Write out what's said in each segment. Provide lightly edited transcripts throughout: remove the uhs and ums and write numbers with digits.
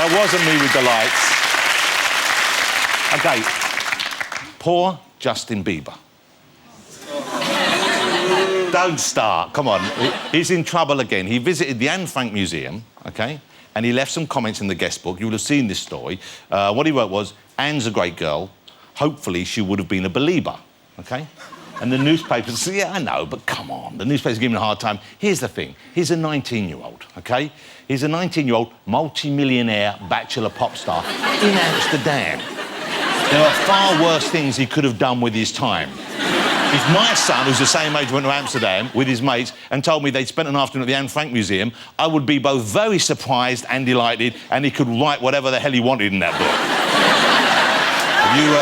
That wasn't me with the lights. OK. Poor Justin Bieber. Don't start. Come on. He's in trouble again. He visited the Anne Frank Museum, OK, and he left some comments in the guest book. You would have seen this story. What he wrote was, Anne's a great girl. Hopefully she would have been a believer, OK? And the newspapers said, yeah, I know, but come on. The newspapers give him a hard time. Here's the thing. He's a 19-year-old, OK? He's a 19-year-old multi-millionaire bachelor pop star in Amsterdam. There are far worse things he could have done with his time. If my son, who's the same age, went to Amsterdam with his mates and told me they'd spent an afternoon at the Anne Frank Museum, I would be both very surprised and delighted, and he could write whatever the hell he wanted in that book.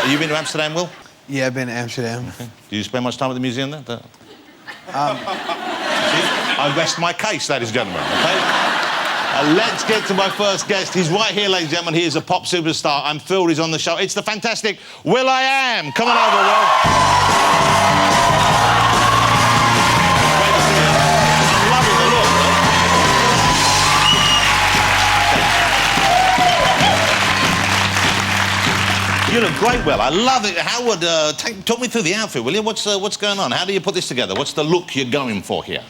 Have you been to Amsterdam, Will? Yeah, I've been to Amsterdam. Okay. Do you spend much time at the museum there? See? I rest my case, ladies and gentlemen, OK? Let's get to my first guest. He's right here, ladies and gentlemen. He is a pop superstar. I'm thrilled he's on the show. It's the fantastic Will.i.am. Come on over, Will. Great to see you. I'm loving the look, Will. You look great, Will. I love it. Howard, talk me through the outfit, will you? What's going on? How do you put this together? What's the look you're going for here?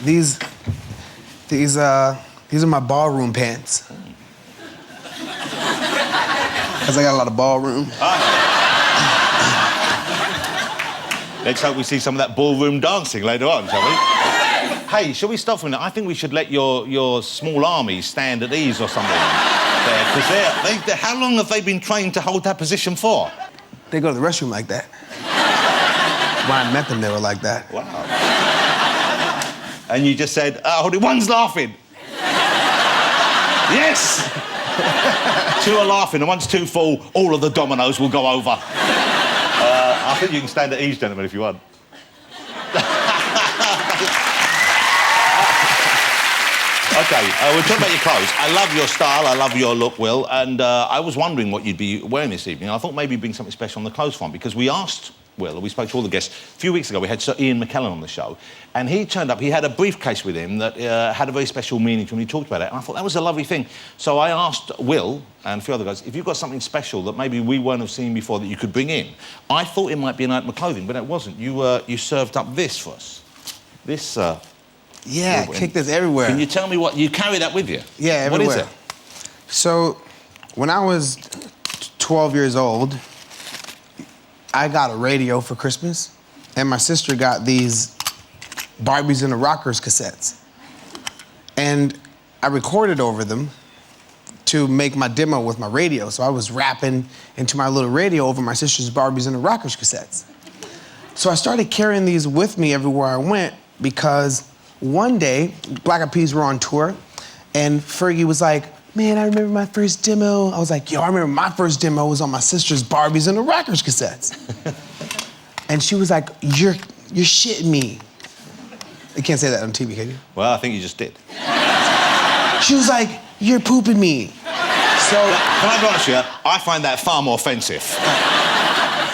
These are my ballroom pants. Because I got a lot of ballroom. Let's hope we see some of that ballroom dancing later on, shall we? Hey, shall we stop for a minute? I think we should let your small army stand at ease or something. Because how long have they been trained to hold that position for? They go to the restroom like that. When I met them, they were like that. Wow. And you just said, hold it, one's laughing. Yes! Two are laughing, and once two fall, all of the dominoes will go over. I think you can stand at ease, gentlemen, if you want. OK, we'll talk about your clothes. I love your style, I love your look, Will, and I was wondering what you'd be wearing this evening. I thought maybe you'd bring something special on the clothes front, because we asked Will, we spoke to all the guests. A few weeks ago, we had Sir Ian McKellen on the show, and he turned up, he had a briefcase with him that had a very special meaning to him. He talked about it, and I thought that was a lovely thing. So I asked Will, and a few other guys, if you've got something special that maybe we weren't have seen before that you could bring in. I thought it might be an item of clothing, but it wasn't. You served up this for us. This, yeah, I kick this everywhere. Can you tell me what... You carry that with you? Yeah, everywhere. What is it? So, when I was 12 years old, I got a radio for Christmas, and my sister got these Barbies and the Rockers cassettes. And I recorded over them to make my demo with my radio. So I was rapping into my little radio over my sister's Barbies and the Rockers cassettes. So I started carrying these with me everywhere I went, because one day, Black Eyed Peas were on tour, and Fergie was like, man, I remember my first demo. I was like, yo, I remember my first demo was on my sister's Barbies and the Rockers cassettes. And she was like, you're shitting me. You can't say that on TV, can you? Well, I think you just did. She was like, you're pooping me. So... Can I be honest with you? I find that far more offensive.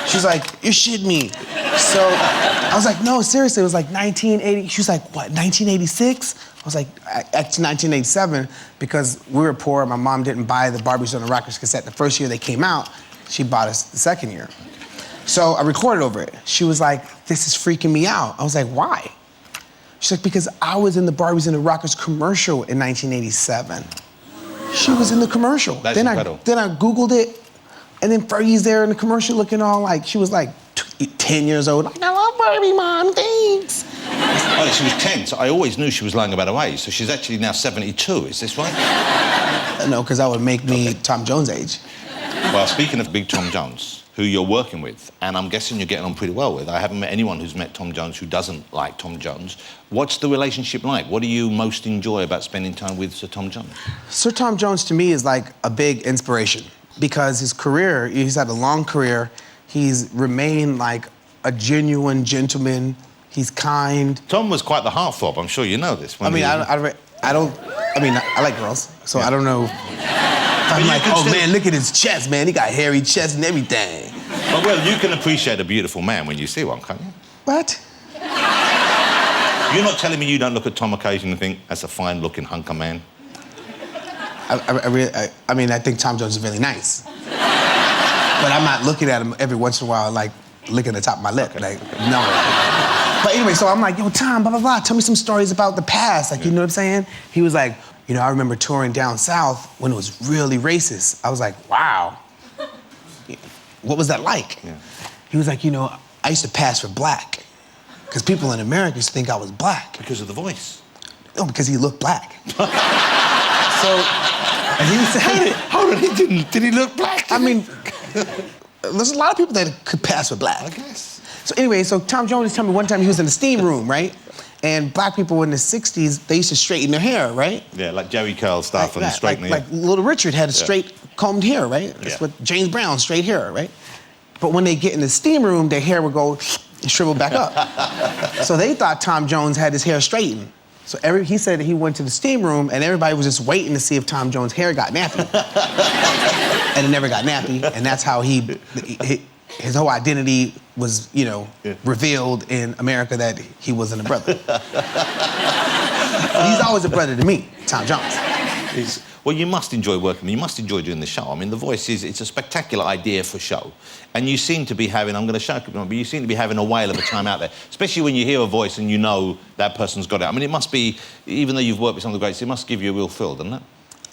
She's like, you're shitting me. So I was like, no, seriously, it was like 1980. She was like, what, 1986? I was like, actually 1987, because we were poor. My mom didn't buy the Barbies and the Rockers cassette the first year they came out. She bought us the second year. So I recorded over it. She was like, this is freaking me out. I was like, why? She's like, because I was in the Barbies and the Rockers commercial in 1987. She was in the commercial. That's incredible. Then I Googled it, and then Fergie's there in the commercial looking all like, she was like 10 years old. Like, I love Barbie, Mom, thanks. Oh, she was 10, so I always knew she was lying about her age, so she's actually now 72, is this right? No, because that would make me Tom Jones' age. Well, speaking of Big Tom Jones, who you're working with, and I'm guessing you're getting on pretty well with. I haven't met anyone who's met Tom Jones who doesn't like Tom Jones. What's the relationship like? What do you most enjoy about spending time with Sir Tom Jones? Sir Tom Jones, to me, is like a big inspiration, because his career, he's had a long career. He's remained like a genuine gentleman. He's kind. Tom was quite the heartthrob. I'm sure you know this. I mean, I like girls, so yeah. I don't know. I'm like, oh man, look at his chest, man. He got hairy chest and everything. But well, you can appreciate a beautiful man when you see one, can't you? What? You're not telling me you don't look at Tom occasionally and think, that's a fine-looking hunk of man? I mean, I think Tom Jones is really nice. But I'm not looking at him every once in a while, like, licking the top of my lip. Okay. Like, no. But anyway, so I'm like, yo, Tom, blah, blah, blah, tell me some stories about the past. Like, you know what I'm saying? He was like, you know, I remember touring down south when it was really racist. I was like, wow. What was that like? Yeah. He was like, you know, I used to pass for black. Because people in America used to think I was black. Because of the voice? No, because he looked black. So, and he said, hold on, did he look black? I mean, there's a lot of people that could pass for black. I guess. So anyway, so Tom Jones told me one time he was in the steam room, right? And black people in the 60s, they used to straighten their hair, right? Yeah, like Jerry curl stuff and straightening. Like Little Richard had a straight combed hair, right? That's what James Brown, straight hair, right? But when they get in the steam room, their hair would go shrivel back up. So they thought Tom Jones had his hair straightened. So he said that he went to the steam room and everybody was just waiting to see if Tom Jones' hair got nappy. And it never got nappy, and that's how his whole identity was, you know, revealed in America, that he wasn't a brother. He's always a brother to me, Tom Jones. Well, you must enjoy working. You must enjoy doing the show. I mean, The Voice it's a spectacular idea for a show. And you seem to be having, I'm going to shout, but you seem to be having a whale of a time out there, especially when you hear a voice and you know that person's got it. I mean, it must be, even though you've worked with some of the greats, it must give you a real thrill, doesn't it?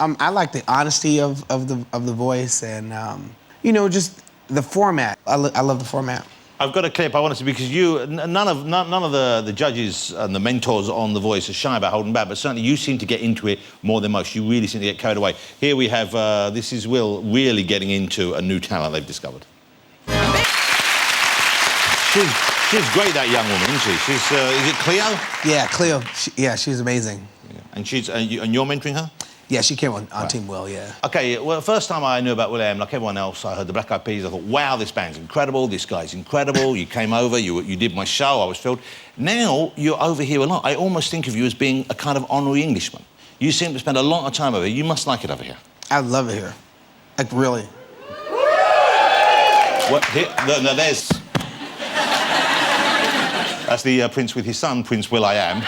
I like the honesty of the voice and, you know, just the format. I love the format. I've got a clip I wanted to, because none of the judges and the mentors on The Voice are shy about holding back, but certainly you seem to get into it more than most. You really seem to get carried away. Here we have, this is Will really getting into a new talent they've discovered. She's great, that young woman, isn't she? She's, is it Cleo? Yeah, Cleo. She's amazing. Yeah. And you're mentoring her? Yeah, she came on Team Will, yeah. OK, well, the first time I knew about Will.i.am, like everyone else, I heard the Black Eyed Peas. I thought, wow, this band's incredible, this guy's incredible. You came over, you did my show, I was thrilled. Now you're over here a lot. I almost think of you as being a kind of honorary Englishman. You seem to spend a lot of time over here. You must like it over here. I love it here. Like, really. What? No, there's... That's the Prince with his son, Prince Will.i.am.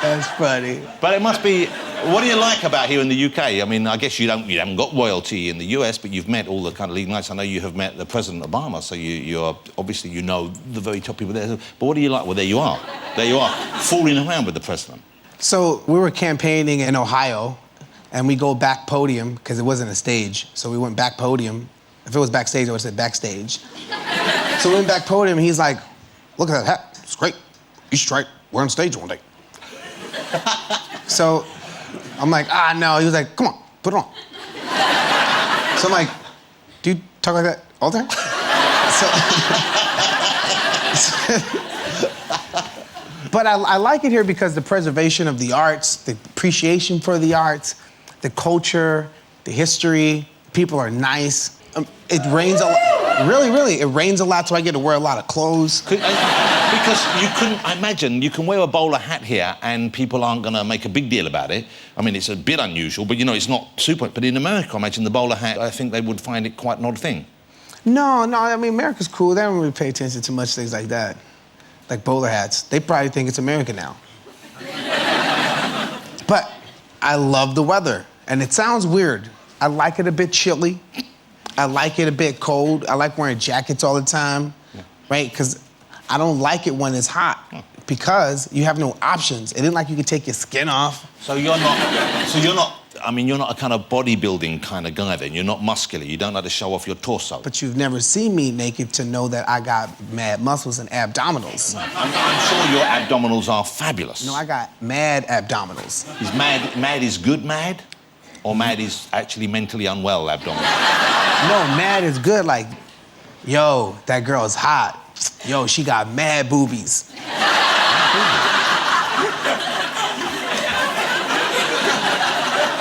That's funny. But it must be... What do you like about here in the UK? I mean, I guess you haven't got royalty in the US, but you've met all the kind of leading lights. I know you have met the President Obama, so you're obviously, you know, the very top people there. But what do you like? Well, there you are. There you are, fooling around with the president. So we were campaigning in Ohio, and we go back podium, because it wasn't a stage. So we went back podium. If it was backstage, I would have said backstage. So we went back podium, and he's like, look at that hat. It's great. You should try it. We're on stage one day. So I'm like, no. He was like, come on, put it on. So I'm like, do you talk like that all the time? But I like it here because the preservation of the arts, the appreciation for the arts, the culture, the history, people are nice. It rains a lot. Really, it rains a lot, so I get to wear a lot of clothes. Because you couldn't, I imagine, you can wear a bowler hat here and people aren't going to make a big deal about it. I mean, it's a bit unusual, but, you know, it's not super... But in America, I imagine the bowler hat, I think they would find it quite an odd thing. No, I mean, America's cool. They don't really pay attention to much things like that. Like bowler hats. They probably think it's America now. But I love the weather. And it sounds weird. I like it a bit chilly. I like it a bit cold. I like wearing jackets all the time, right? Because I don't like it when it's hot because you have no options. It isn't like you can take your skin off. So you're not I mean, you're not a kind of bodybuilding kind of guy then. You're not muscular. You don't like to show off your torso. But you've never seen me naked to know that I got mad muscles and abdominals. No. I'm sure your abdominals are fabulous. No, I got mad abdominals. Is mad is good mad? Or mad is actually mentally unwell abdominal? No, mad is good, like, yo, that girl is hot. Yo, she got mad boobies.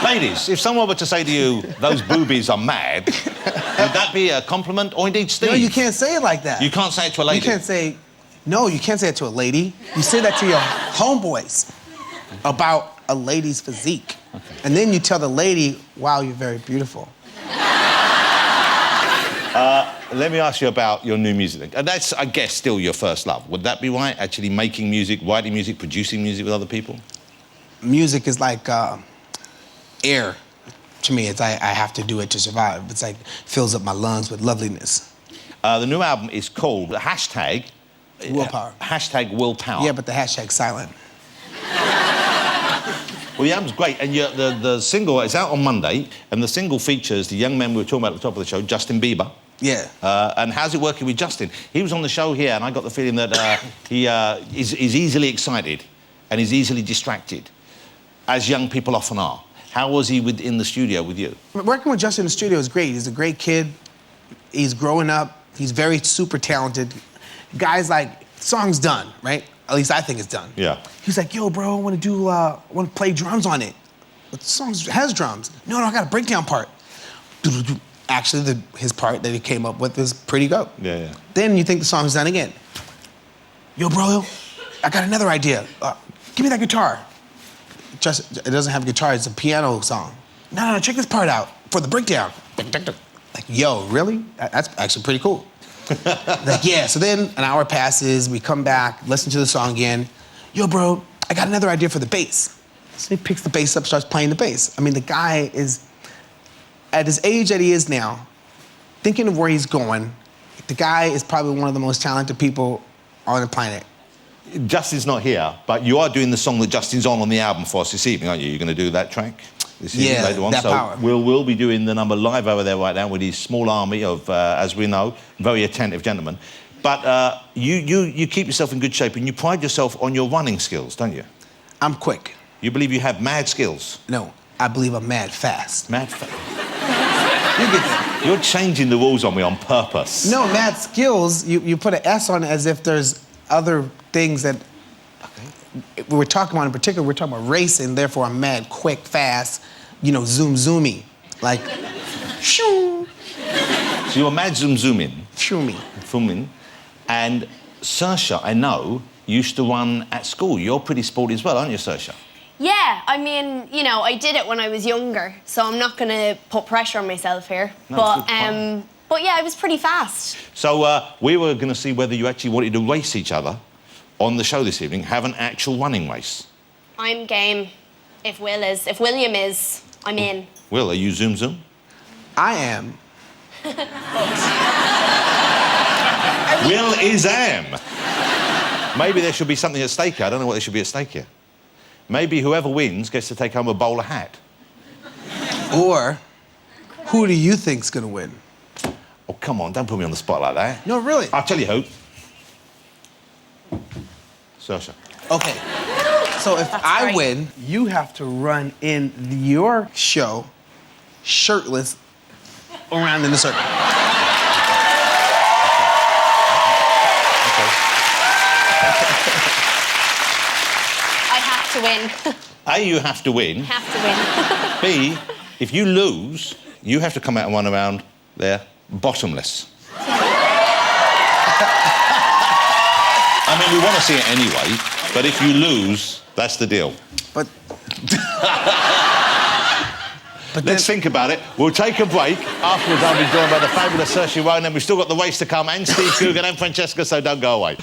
Ladies, if someone were to say to you, those boobies are mad, would that be a compliment? Or indeed, Steve? No, you can't say it like that. You can't say it to a lady? You can't say... No, you can't say it to a lady. You say that to your homeboys about a lady's physique. Okay. And then you tell the lady, wow, you're very beautiful. Let me ask you about your new music. And that's, I guess, still your first love. Would that be right? Actually making music, writing music, producing music with other people? Music is like air to me. It's I have to do it to survive. It's like fills up my lungs with loveliness. The new album is called Willpower. Hashtag Willpower. Yeah, but the hashtag's silent. Well, the album's great, and the single is out on Monday, and the single features the young man we were talking about at the top of the show, Justin Bieber. Yeah. And how's it working with Justin? He was on the show here, and I got the feeling that he is easily excited and is easily distracted, as young people often are. How was he in the studio with you? Working with Justin in the studio is great. He's a great kid. He's growing up. He's very super talented. Guy's like, song's done, right? At least I think it's done. Yeah. He's like, yo, bro, I want to play drums on it. But the song has drums. No, I got a breakdown part. Actually, his part that he came up with is pretty dope. Yeah. Then you think the song's done again. Yo, bro, I got another idea. Give me that guitar. It doesn't have a guitar, it's a piano song. No, check this part out for the breakdown. Like, yo, really? That's actually pretty cool. Like, yeah, so then an hour passes, we come back, listen to the song again. Yo, bro, I got another idea for the bass. So he picks the bass up, starts playing the bass. I mean, the guy is, at his age that he is now, thinking of where he's going, the guy is probably one of the most talented people on the planet. Justin's not here, but you are doing the song that Justin's on the album for us this evening, aren't you? You're going to do that track this evening later on. That so power. We'll be doing the number live over there right now with his small army of, as we know, very attentive gentlemen. But you keep yourself in good shape and you pride yourself on your running skills, don't you? I'm quick. You believe you have mad skills? No, I believe I'm mad fast. Mad fast? You're changing the rules on me on purpose. No, mad skills, you put an S on it as if there's other things that we're talking about in particular. We're talking about racing, therefore I'm mad, quick, fast, zoomy. Like, shoo. So you're mad zooming. Shoomy. And Saoirse, I know, used to run at school. You're pretty sporty as well, aren't you, Saoirse? Yeah, I mean, I did it when I was younger, so I'm not going to put pressure on myself here. No, but yeah, I was pretty fast. So we were going to see whether you actually wanted to race each other on the show this evening, have an actual running race. I'm game. If Will.i.am is, I'm in. Will, are you zoom? I am. Will.i.am. Maybe there should be something at stake here. I don't know what there should be at stake here. Maybe whoever wins gets to take home a bowler hat. Or, who do you think's gonna win? Oh, come on, don't put me on the spot like that. No, really. I'll tell you who. Saoirse. Okay. So if I right. win, you have to run in your show shirtless around in the circle. I have to win. A, you have to win. Have to win. B, if you lose, you have to come out and run around there bottomless. I mean, we want to see it anyway, but if you lose, that's the deal. But Let's think about it. We'll take a break. Afterwards, I'll be joined by the fabulous Saoirse Ronan. We've still got the race to come, and Steve Coogan and Francesca, so don't go away.